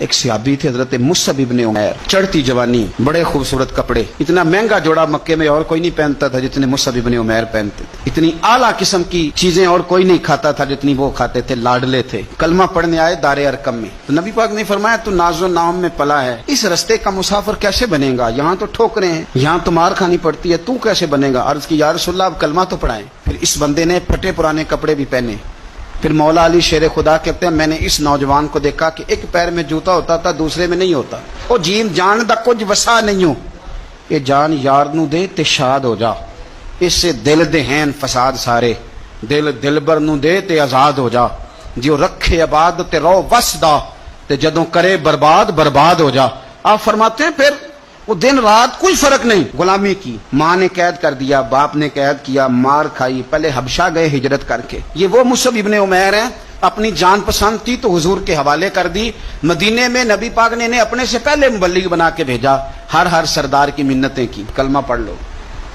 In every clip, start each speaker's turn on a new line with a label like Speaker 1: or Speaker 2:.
Speaker 1: ایک صحابی تھے حضرت مصعب ابن عمیر، چڑھتی جوانی، بڑے خوبصورت کپڑے، اتنا مہنگا جوڑا مکے میں اور کوئی نہیں پہنتا تھا جتنے مصعب ابن عمیر پہنتے تھے، اتنی اعلیٰ قسم کی چیزیں اور کوئی نہیں کھاتا تھا جتنی وہ کھاتے تھے، لاڈلے تھے۔ کلمہ پڑھنے آئے دار ارقم میں، تو نبی پاک نے فرمایا تو ناز و نام میں پلا ہے، اس رستے کا مسافر کیسے بنے گا؟ یہاں تو ٹھوکریں ہیں، یہاں تو مار کھانی پڑتی ہے، تو کیسے بنے گا؟ عرض کی یا رسول اللہ اب کلمہ تو پڑھائیں۔ پھر اس بندے نے پھٹے پرانے کپڑے بھی پہنے۔ پھر مولا علی شیر خدا کہتے ہیں میں نے اس نوجوان کو دیکھا کہ ایک پیر میں جوتا ہوتا تھا دوسرے میں نہیں ہوتا، او جیم جان دا کچھ وسا نہیں ہو، یہ جان یار نو دے تے شاد ہو جا، اس سے دل دے ہیں فساد سارے، دل دلبر نو دے تے آزاد ہو جا، جو رکھے آباد تے رو وسدا تے جدوں کرے برباد برباد ہو جا۔ آپ فرماتے ہیں پھر وہ دن رات کوئی فرق نہیں، غلامی کی، ماں نے قید کر دیا، باپ نے قید کیا، مار کھائی، پہلے حبشہ گئے ہجرت کر کے۔ یہ وہ مصعب ابن عمیر ہیں، اپنی جان پسند تھی تو حضور کے حوالے کر دی۔ مدینے میں نبی پاک نے انہیں اپنے سے پہلے مبلغ بنا کے بھیجا، ہر سردار کی منتیں کی، کلمہ پڑھ لو۔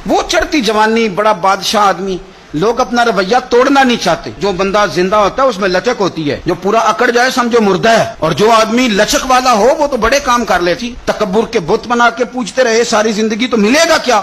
Speaker 1: وہ چڑھتی جوانی، بڑا بادشاہ آدمی، لوگ اپنا رویہ توڑنا نہیں چاہتے۔ جو بندہ زندہ ہوتا ہے اس میں لچک ہوتی ہے، جو پورا اکڑ جائے سمجھو مردہ ہے، اور جو آدمی لچک والا ہو وہ تو بڑے کام کر لیتی۔ تکبر کے بت بنا کے پوچھتے رہے ساری زندگی تو ملے گا کیا؟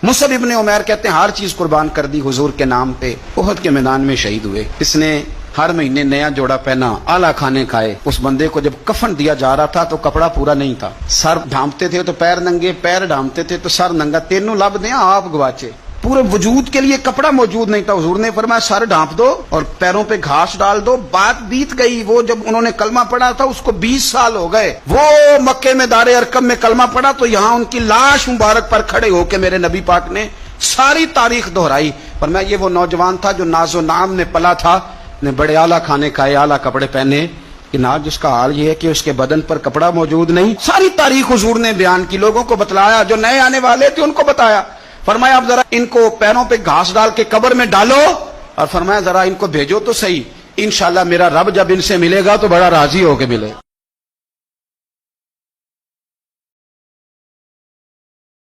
Speaker 1: مصعب ابن عمیر کہتے ہیں ہر چیز قربان کر دی حضور کے نام پہ، احد کے میدان میں شہید ہوئے۔ اس نے ہر مہینے نیا جوڑا پہنا، اعلیٰ کھانے کھائے۔ اس بندے کو جب کفن دیا جا رہا تھا تو کپڑا پورا نہیں تھا، سر ڈھانپتے تھے تو پیر ننگے، پیر ڈھانپتے تھے تو سر ننگا، تینوں لب دیں آپ گواچے، پورے وجود کے لیے کپڑا موجود نہیں تھا۔ حضور نے فرمایا سر ڈھانپ دو اور پیروں پہ گھاس ڈال دو۔ بات بیت گئی، وہ جب انہوں نے کلمہ پڑھا تھا اس کو 20 سال ہو گئے، وہ مکے میں دار ارقم میں کلمہ پڑھا تو یہاں ان کی لاش مبارک پر کھڑے ہو کے میرے نبی پاک نے ساری تاریخ دہرائی۔ فرمایا یہ وہ نوجوان تھا جو ناز و نام میں پلا تھا، نے بڑے اعلیٰ کھانے کھائے، اعلیٰ کپڑے پہنے، کہ آج جس کا حال یہ ہے کہ اس کے بدن پر کپڑا موجود نہیں۔ ساری تاریخ حضور نے بیان کی، لوگوں کو بتلایا، جو نئے آنے والے تھے ان کو بتایا۔ فرمایا اب ذرا ان کو پیروں پہ گھاس ڈال کے قبر میں ڈالو، اور فرمایا ذرا ان کو بھیجو تو صحیح، انشاءاللہ میرا رب جب ان سے ملے گا تو بڑا راضی ہو کے ملے۔